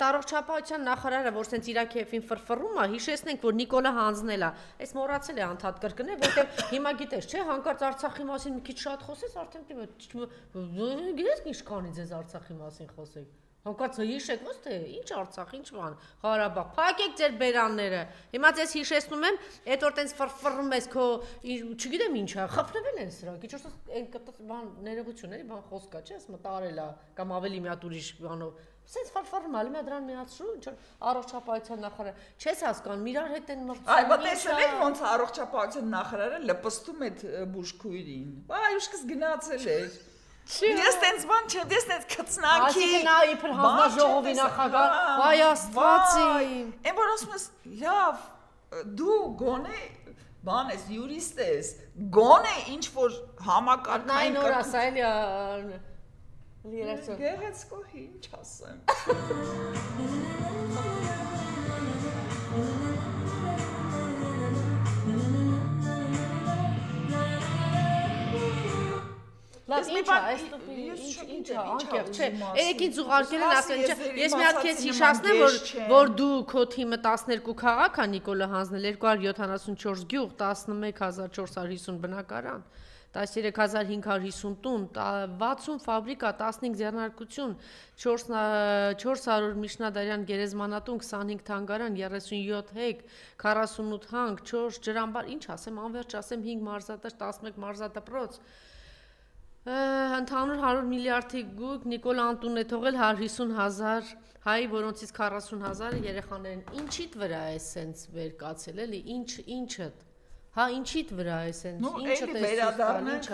առողջապահության նախարարը, որ սենց իր քեֆին ֆրֆռում է, հիշեցնենք, որ Նիկոլը հանձնել է։ Այս մոռացել է անդադ կրկնել, որտեղ հիմա գիտես, չէ, հանկարծ Արցախի մասին մի քիչ շատ խոսես, արդեն գիտես ինչ կանի ձեզ Արցախի մասին խոսեք։ Հանկարծ հիշեք, ո՞ս թե ինչ Արցախ, ինչ բան, Ղարաբաղ, փակեք ձեր բերանները։ Հիմա ձեզ հիշեցնում եմ, այդ որ տենց ֆրֆռում ես քո, չգիտեմ ինչա, խփնվել են սրանք, ինչ որ այն բան ներողություն էլի, բան խոսք կա, չէ՞, ասում տարել է կամ ավելի մի հատ ուրիշ բանով։ Սենց ֆրֆռում ալի մի դրան միացրու, ինչ որ առողջապահության նախարար, չես հասկանում, իրար հետ են մրցում։ Այ բա տեսել եք ոնց առողջապահության նախարարը լպստում է բուժքույրին։ Բայ ուշքս գնացել էր։ Ես տենց բան չեմ, ես տենց քծնակի։ Այսինքն նա իբր հանձնաժողովի նախագահ, վայ աստվածի։ Էն որ ասում ես, լավ, դու գոնե բան ես, յուրիստ ես, գոնե ինչ որ համակարգային Այն օր ասա էլի լիրացո։ Գեղեցկո ինչ ասեմ։ Լավ, ինչա, ինչա, անկեղծ չէ։ Երեքին զուղարկել են ասեն, չէ, ես մի հատ քեզ հիշացնեմ, որ դու քո թիմը 12 քաղաք ա Նիկոլը հանձնել 274 գյուղ, 11450 բնակարան, 13550 տուն, 60 ֆաբրիկա, 15 ձեռնարկություն, 400 միջնադարյան գերեզմանատուն, 25 թանգարան, 37 հեկ, 48 հանք, 4 ջրամբար, ինչ ասեմ, անվերջ ասեմ 5 մարզադաշտ, 11 մարզադպրոց, Ընդհանուր 100 միլիարդի գուկ Նիկոլ Անտունն է թողել 150,000 հայ, որոնցից 40,000 երեխաներ են։ Ինչիդ վրա է սենց վեր կացել, էլի, ինչըդ։ Հա, ինչիդ վրա է սենց, ինչը վերադառնանք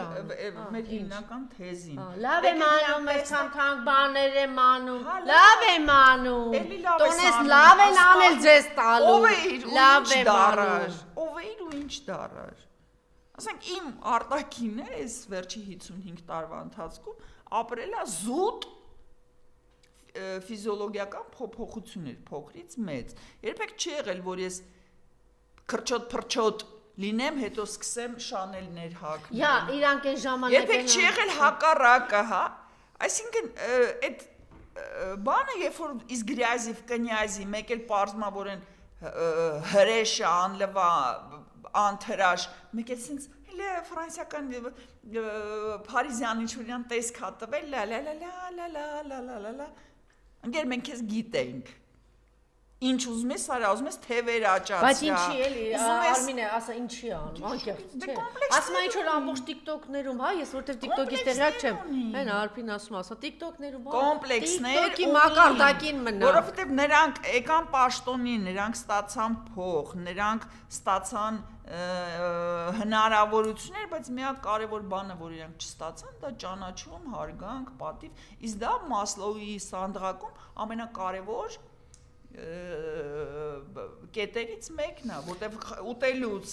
մեր հիմնական թեզին։ Լավ եմ անում, այսքան թանկ բաներ եմ անում, լավ եմ անում, տոնես լավ են անել ձեզ տալու, լավ եմ անում։ Ով է իր ու ինչ դարար։ Ասենք իմ արտաքինը այս վերջի 55 տարվա ընթացքում ապրել է զուտ ֆիզիոլոգիական փոփոխություններ փոքրից մեծ։ Երբեք չի եղել, որ ես քրչոտ-փրչոտ լինեմ, հետո սկսեմ շանելներ հագնել։ Յա, իրանք այն ժամանակ երբեք չի եղել հակառակը, հա։ Այսինքն այդ բանը, երբ որ из грязи в князі, մեկ էլ պարզմա որ են հրեշը անլվա անթրաշ, մեկ էլ սենց հելը ֆրանսիական պարիզյան ինչ-որյան տեսք հա տվել, լա, ընկեր մենք ես գիտենք, ինչ ուզում ես արա, ուզում ես թևեր աճացրա։ Բայց ինչի էլի, Արմինե, ասա ինչի անում, անկեղծ, չէ։ Ասում է ինչ որ ամբողջ TikTok-ներում, հա, ես որտեվ TikTok-ից տեղյակ չեմ։ Այն Արփին ասում, ասա TikTok-ներում, կոմպլեքսներ, TikTok-ի մակարդակին մնա։ Որովհետև նրանք եկան պաշտոնին, նրանք ստացան փող, նրանք ստացան հնարավորություններ, բայց մի հատ կարևոր բանը, որ իրանք չստացան, դա ճանաչում, հարգանք, պատիվ, իսկ դա Մասլոուի սանդղակում ամենակարևոր կետերից մեկն է, որտեղ ուտելուց,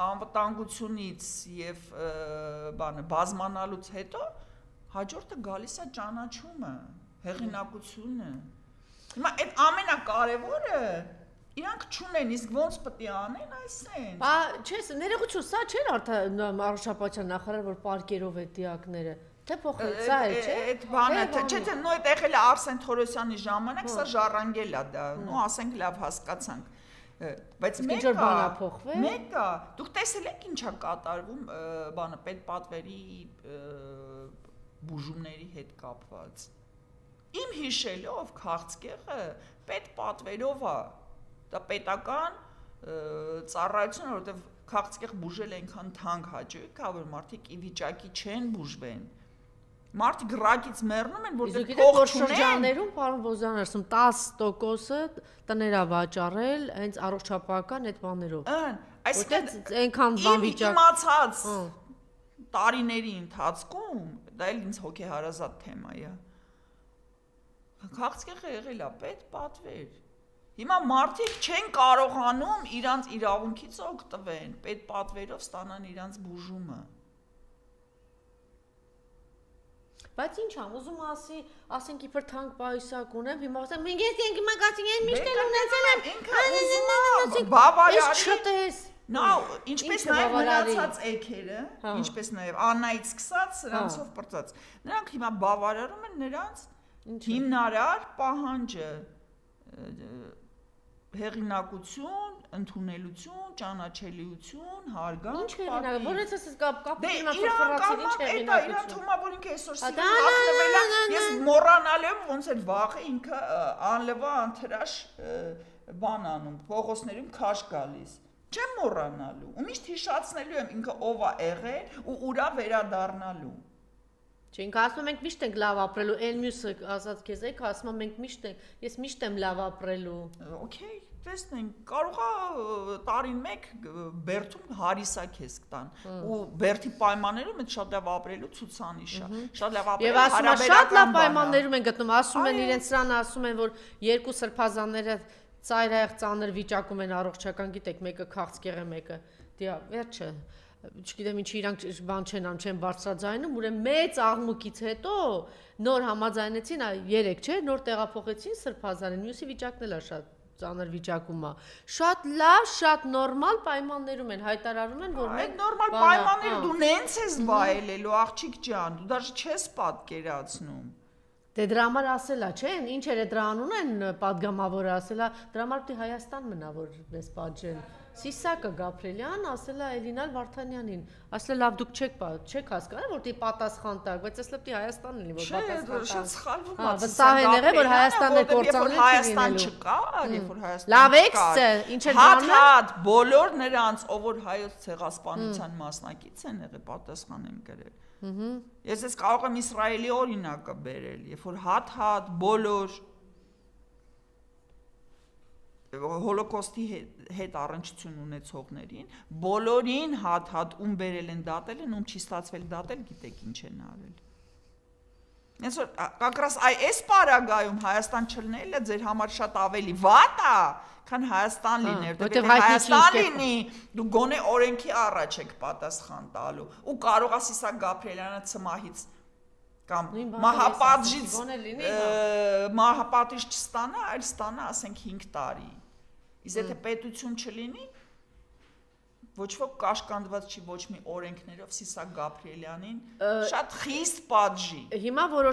անվտանգությունից եւ բազմանալուց հետո հաջորդը գալիս է ճանաչումը, հեղինակությունը։ Հիմա այդ ամենակարևորը իրանք չունեն, իսկ ոնց պետք է անեն այսեն։ Բա, չես, ներողություն, սա չէր առողջապահության նախարար, որ պարկերով է դիակները։ Թե փոխել, սա է, չէ։ Այդ բանը, չէ, նո այդ եղել է Արսեն Թորոսյանի ժամանակ, սա ժառանգել է դա, նո ասենք լավ հասկացանք։ Բայց մեկը, դուք տեսել եք ինչա կատարվում բանը պետպատվերի բուժումների հետ կապված։ Իմ հիշելով քաղցկեղը պետպատվերով է, դա պետական ծառայություն, որովհետև քաղցկեղ բուժել այնքան թանկ հաճույք, որ մարդիկ ի վիճակի չեն բուժվեն։ Մարդիկ ռակից մեռնում են, որտեղ փող չունեն։ Շրջաններում, պարոն Բոզյան, ասում 10%-ը տներա վաճառել հենց առողջապահական այդ բաներով։ Այսինքն այնքան բան վիճակ իմացած տարիների ընթացքում, դա էլ ինձ հոգեհարազատ թեմա է։ Քաղցկեղը եղել է պետպատվեր։ Հիմա մարդիկ չեն կարողանում իրանց իրավունքից օգտվեն, պետպատվերով ստանան իրանց բուժումը։ Բայց ինչ ամ, ուզում ասենք իբր թանկ պայուսակ ունեմ, հիմա ասեմ, մենք ենք մագազին են միշտ ունեցել եմ, բավարարի, չտես։ Ինչպես նաև մնացած էքերը, ինչպես նաև Աննայից սկսած, սրանցով պրծած, նրանք հիմա բավարարում են նրանց հիմնարար պահանջը, հեղինակություն, ընդունելություն, ճանաչելիություն, հարգանք։ Ինչ հեղինակ, որից ես կապում Դե հիմա ֆրֆրացին ինչ հեղինակություն։ Իրան թվում է, որ ինքը այսօր սիրում հագնվել է, ես մոռանալու եմ ոնց էր վաղը ինքը անլվա անթրաշ բան անում, փողոցներում քաշ գալիս։ Չեմ մոռանալու։ Ու միշտ հիշացնելու եմ ինքը ով է եղել ու ուրա վերադառնալու։ Չենք ասում ենք միշտ ենք լավ ապրելու, այն մյուսը ասած քեզ եք ասում մենք միշտ ենք, ես միշտ եմ լավ ապրելու։ Okay, տեսնենք, կարող է տարին մեկ բերդում հարիսա քեզ կտան ու բերդի պայմաններում այդ շատ լավ ապրելու ցուցանիշ է։ Շատ լավ ապրելու Եվ ասում են շատ լավ պայմաններում են գտնում, ասում են իրենց սրան ասում են որ երկու սրբազանները ծայրահեղ ծանր վիճակում են առողջական, գիտեք, մեկը քաղցկեղ է, մեկը դիա, վերջը չգիտեմ ինչի իրանք բան չեն անում, չեն բարձրաձայնում, ուրեմն մեծ աղմուկից հետո նոր համաձայնեցին, 3 չէ, նոր տեղափոխեցին սրբազանին, մյուսի վիճակն էլ է շատ ծանր վիճակում է։ Շատ լավ, շատ նորմալ պայմաններում են հայտարարում են, որ մենք նորմալ պայմաններ դու նենց ես վայելելու աղջիկ ջան, դու դաժե չես պատկերացնում։ Դե դրա համար ասելա, չէ՞, ինչ էր դրա անունն պատգամավորը ասելա, դրա համար պիտի Հայաստան մնա, որ մեզ պատժեն։ Սիսակը Գաբրելյան ասելա Էլինալ Վարդանյանին, ասելա լավ դուք չեք հասկանում, որ դի պատասխան տակ, բայց ասելա պիտի Հայաստան լինի, որ պատասխան տակ։ Շատ սխալվում է։ Վստահ են եղել, որ Հայաստանն է կործանել Հայաստան չկար, երբ որ Հայաստան լավ էքս է, ինչ էր բանը։ Հատ բոլոր նրանց, ով որ հայոց ցեղասպանության մասնակից են եղել, պատասխան եմ գրել։ Ես կարող եմ Իսրայելի օրինակը բերել, երբ որ հատ բոլոր հոլոկոստի հետ առնչություն ունեցողներին, բոլորին հատ ում բերել են դատել են, ում չի ստացվել դատել, գիտեք ինչ են արել։ Ես որ как раз այս պարագայում Հայաստան չլինելը ձեր համար շատ ավելի վատ է, քան Հայաստան լիներ, որտեղ Հայաստան լինի, դու գոնե օրենքի առաջ եք պատասխան տալու ու կարող ես Սիսակ Գաբրելյանը ծմահից կամ մահապատժից մահապատիժ չստանա, այլ ստանա, ասենք 5 տարի։ Իսկ եթե պետություն չլինի, ոչ ոք կաշկանդված չի ոչ մի օրենքներով Սիսակ Գաբրելյանին շատ խիստ պատժի։ Հիմա որ